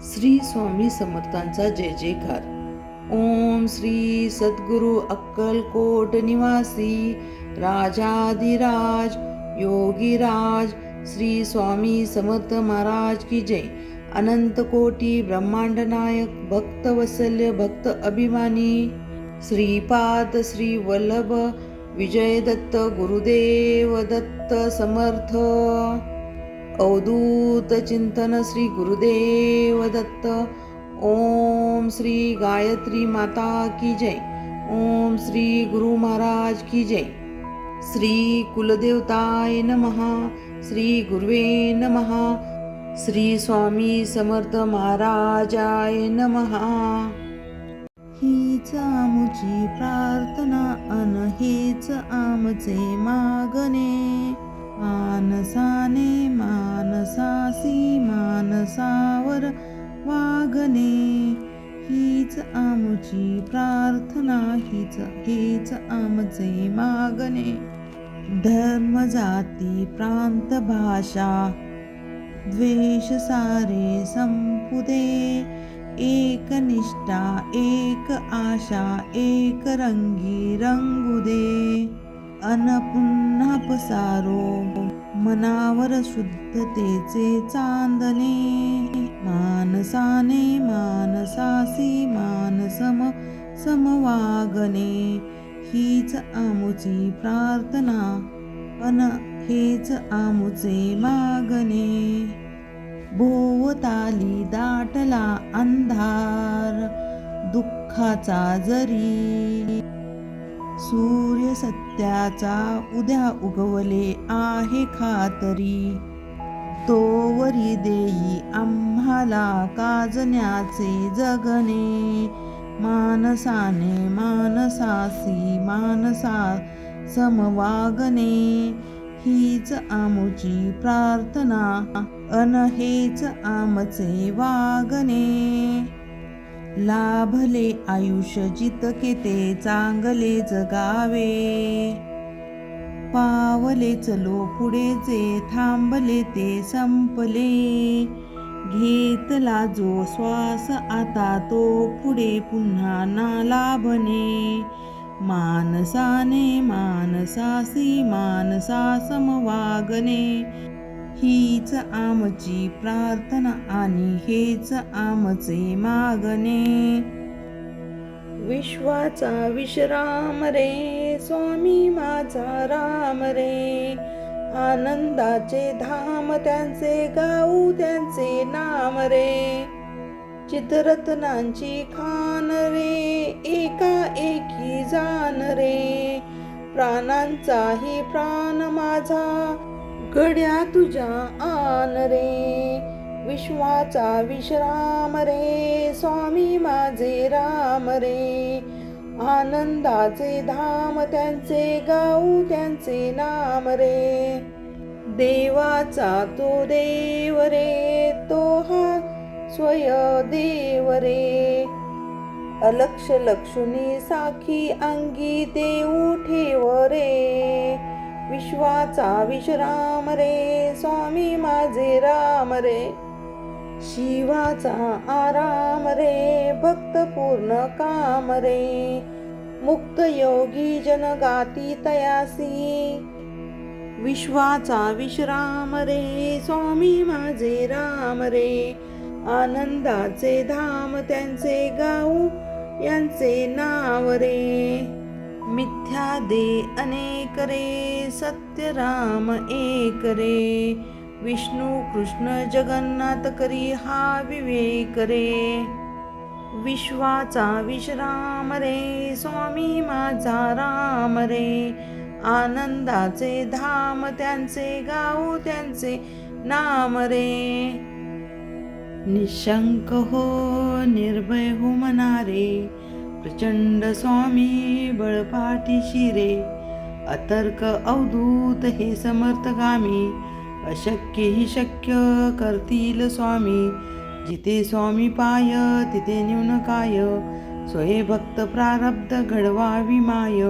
श्री स्वामी समर्थांचा जय जयकार. ओम श्री सद्गुरु अक्कलकोट निवासी राजाधिराज योगीराज श्री स्वामी समर्थ महाराज की जय. अनंत कोटी ब्रह्मांड नायक भक्त वत्सल्य भक्त अभिमानी श्रीपाद श्री वल्लभ विजय दत्त गुरुदेव दत्त समर्थ. अवधूत चिंतन श्री गुरुदेव दत्त. ओम श्री गायत्री माता की जय. ओम श्री गुरु महाराज की जय. श्री कुलदेवताय नमः. श्री गुरुवे नमः. श्री स्वामी समर्थ महाराजाय नमः. हीच आमुची प्रार्थना अन हेच आमचे मागणे. मानसाने मानसासी मानसावर वागणे. हीच आमुची प्रार्थना हेच आमचे मागणे. धर्म जाती प्रांत भाषा द्वेष सारे संपुदे. एक निष्ठा एक आशा एक रंगी रंगुदे. अन पुन्हा पसारो मनावर शुद्धतेचे चांदणे. मानसाने मानसासी मानसम समवागणे. हीच आमुची प्रार्थना अन हेच आमुचे मागणे. भोवताली दाटला अंधार दुःखाचा जरी. सूर्य सत्याचा उद्या उगवले आहे खातरी. तोवरी देई आम्हाला काजण्याचे जगणे. मानसाने मानसासी मानसा समवागणे. हीच आमुची प्रार्थना अन हेच आमचे वागणे. लाभले आयुष्य जितके ते चांगले जगावे. पावले चलो पुढे जे थांबले ते संपले. घेतला जो श्वास आता तो पुढे पुन्हा ना लाभणे. मानसाने मानसासी मानसा समवागणे. हीच आमची प्रार्थना आणि हेच आमचे मागणे. विश्वाचा विश्राम रे स्वामी माझा राम रे. आनंदाचे धाम त्यांचे गाऊ त्यांचे नाम रे. चित्ररत्नांची खान रे एका एकी जान रे. प्राणांचाही प्राण माझा गड्या तुझ्या आन रे. विश्वाचा विश्राम रे स्वामी माझे राम रे. आनंदाचे धाम त्यांचे गाऊ त्यांचे नाम रे. देवाचा तो देव रे तो हा स्वयंदेव रे. अलक्ष लक्ष्मी साखी अंगी देऊ ठेव रे. विश्वाचा विश्राम रे स्वामी माझे राम रे. शिवाचा आराम रे भक्त पूर्ण काम रे. मुक्त योगी जन गाती तयासी. विश्वाचा विश्राम रे स्वामी माझे राम रे. आनंदाचे धाम त्यांचे गाऊ यांचे नाव रे. मिथ्या दे अनेक रे सत्य राम एक रे. विष्णू कृष्ण जगन्नाथ करी हा विवेक रे. विश्वाचा विश्राम रे स्वामी माझा राम रे. आनंदाचे धाम त्यांचे गाऊ त्यांचे नाम रे. निशंक हो निर्भय हो मनारे. प्रचंड स्वामी बळपाठीशी रे. अतर्क अवधूत हे समर्थगामी. अशक्य ही शक्य करतील स्वामी. जिथे स्वामी पाय तिथे न्यून काय. स्वये भक्त प्रारब्ध घडवावी माय.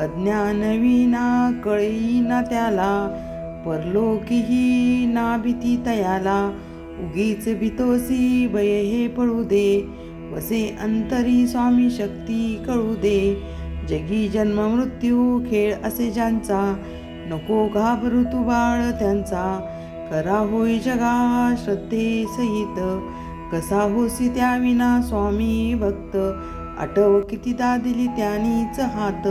अज्ञान विना कळीना त्याला. परलोकीही ना भीती तयाला. उगीच भितोसी भय हे पळू दे, वसे अंतरी स्वामी शक्ती कळू दे. जगी जन्म मृत्यू खेळ असे ज्यांचा, नको घाबरू तू बाळ त्यांचा. खरा होई जगा श्रद्धे सहित, कसा होसी त्या विना स्वामी भक्त. आठव कितीदा दिली त्यानीच हात,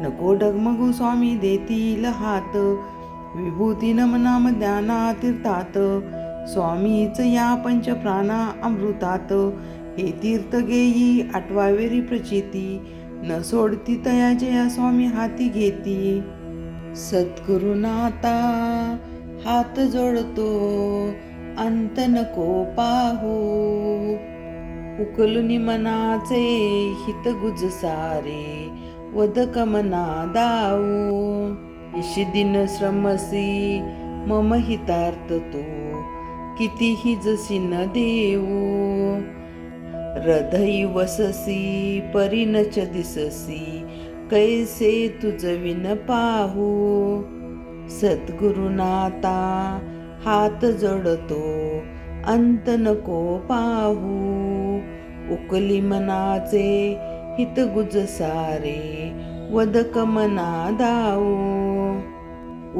नको डगमगू स्वामी देतील हात. विभूती नमनाम ज्ञाना तीर्थात, स्वामीच या पंचप्राणा अमृतात. हे तीर्थ घेई आठवावेरी प्रचिती, न सोडती तया जया स्वामी हाती घेती. सद्गुरुनाथा हात जोडतो अंत नको पाहू, उकलुनी मनाचे हित गुज सारे, वदक मना दाऊ. इशी दिन श्रमसी मम हितार्थ तू, कितीही जसी न देऊ. हृदयी वससी परिनच दिससी, कैसे तुझ विन पाहू. सद्गुरुनाथा हात जोडतो अंत नको पाहू, उकली मनाचे हित गुज सारे, वदक मना दाऊ.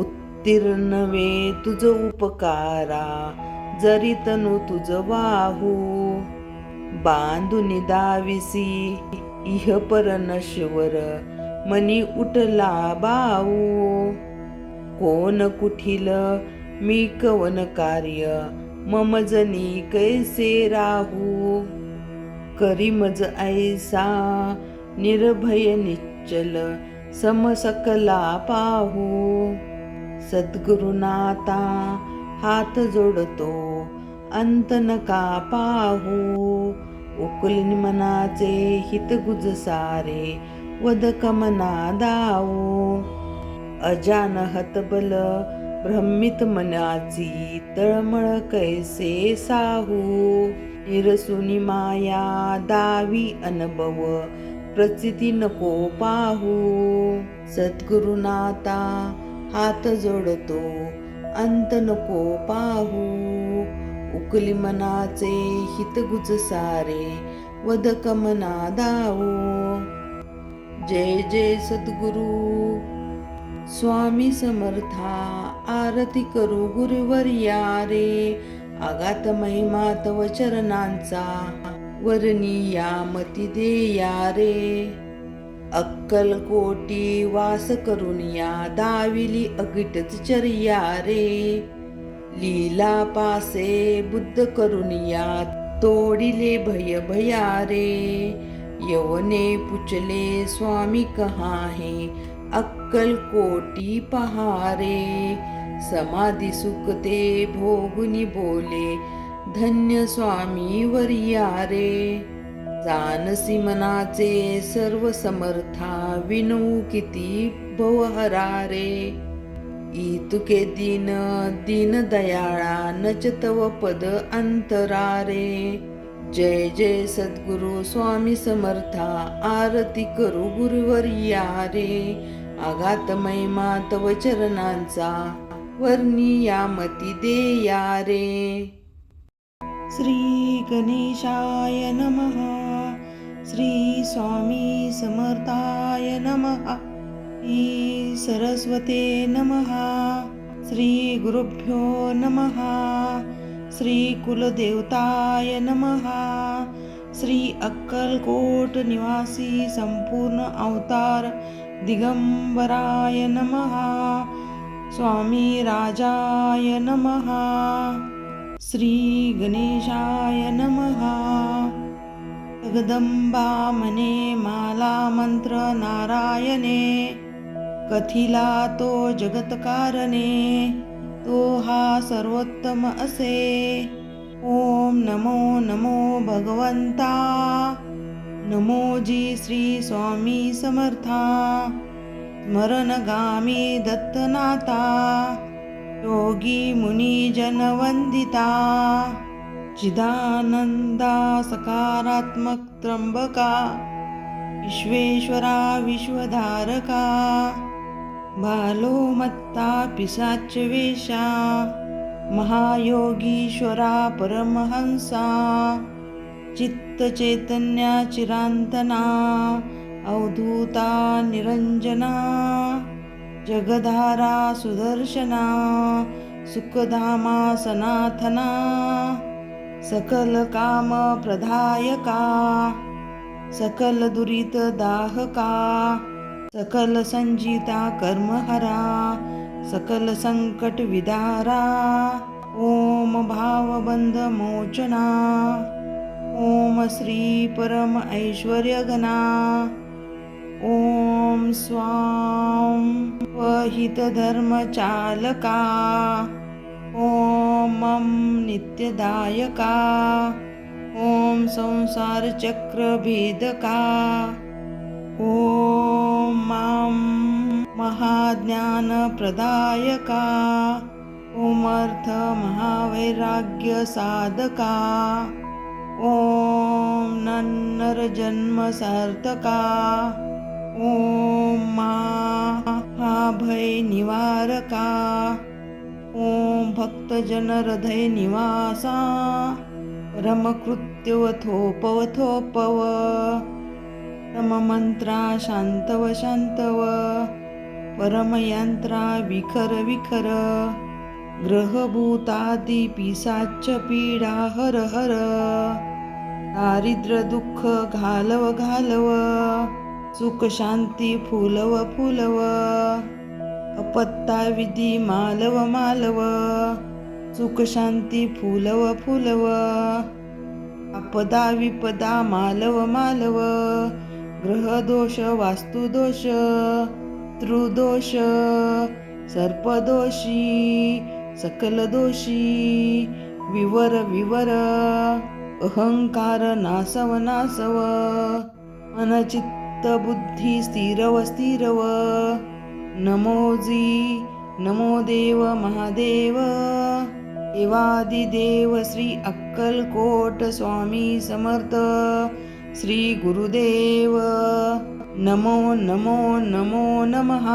उत्तीर्ण वे तुझ उपकारा, जरी तनु तुझ वाहू. बांधुनी दाविसी इह पर नश्वर, मनी उठला बाऊ. कोण कुठील मी कवन कार्य, मम जनी कैसे राहू. करी मज ऐसा निर्भय निश्चल, समसकला पाहू. सद्गुरुनाथा हात जोडतो अंत नका पाहू, उकलिन मनाचे हित गुज सारे, वदक मना दाऊ. अजान हतबल भ्रमित मनाची, तळमळ कैसे साहू. निरसुनी माया दावी अनुभव, प्रचिती नको पाहू. सद्गुरुनाथा हात जोडतो अंत नको पाहू, उकली मनाचे हित गुज सारे, वदक मना दाऊ. जय जय सद्गुरु स्वामी समर्था, आरती करू गुरुवर्या रे. आगात महिमा तव चरणांचा, वर्णिया मती देया रे. अक्कल कोटी वास करून या, दाविली अगिटच चर्या रे. लीला पासे बुद्ध करून या, तोडिले भय भया रे. यवने पुचले स्वामी कहा है, अक्कल कोटी पहारे. समाधी सुखते भोगुनी बोले, धन्य स्वामी वर्या रे. जानसी मनाचे सर्व समर्था, विनवू किती भवहरा रे. इतुके दीन दीन दयाळा, नच तव पद अंतरा रे. जय जय सद्गुरु स्वामी समर्था, आरती करू गुरुवर्या रे. आगात महिमा तव चरणांचा, वर्णिया मती देया रे. श्री गणेशाय नमः, श्री स्वामी समर्थाय नमः, श्री सरस्वते नमः, श्री गुरुभ्यो नमः, श्री कुलदेवताय नमः, श्री अक्कलकोट निवासी संपूर्ण अवतार दिगंबराय नमः, स्वामी राजाय नमः, श्री गणेशाय नमः. जगदंबा मने माला मंत्र नारायणे, कथिला तो जगतकारणे, तो हा सर्वोत्तम असे. ओम नमो नमो भगवंता, नमो जी श्री स्वामी समर्था. स्मरणगामी दत्तनाथा, योगी मुनी जनवंदिता. चिदानंदा सकारात्मक त्र्यंबका, विश्वेश्वरा विश्वधारका. बालो मत्ता पिशाच वेशा, महायोगीश्वरा परमहंसा चित्तचैतन्या चिरांतना अवधूता निरंजना जगधारा सुदर्शना सुखधामा सनाथना सकल काम प्रदायका सकल दुरित दाहका सकल संजिता कर्महरा सकल संकट विदारा ओम भावबंध मोचना ओम श्री परम ऐश्वर्यघना ओम स्वाम वहित धर्मचालका ओम मम नित्यदायका ओम संसार चक्र भेदका ओम मां महाज्ञान प्रदायका ओम अर्थ महावैराग्य साधका ओम नन्नर जन्म सार्थका ओम महाभय निवारका ओम भक्तजन हृदय निवासा परमकृत्युवथोपवथोपव परममंत्रा शांतव शांतव परमयंत्रा विखर विखर ग्रहभूतादि पिशाच पीडा हर हर दारिद्र्य दुःख घालव घालव सुख शांती फुलव फुलव अपत्ता विधी मालव मालव सुख शांती फुलव फुलव आपदा विपदा मालव मालव ग्रहदोष वास्तुदोष त्रुदोष सर्पदोषी सकल दोषी विवर विवर अहंकार नासव नासव मनचित्त बुद्धी स्थिरव स्थिरव नमोजी नमो देव महादेव देवादिदेव श्री अक्कलकोट स्वामी समर्थ श्री गुरुदेव नमो नमो नमो नमः।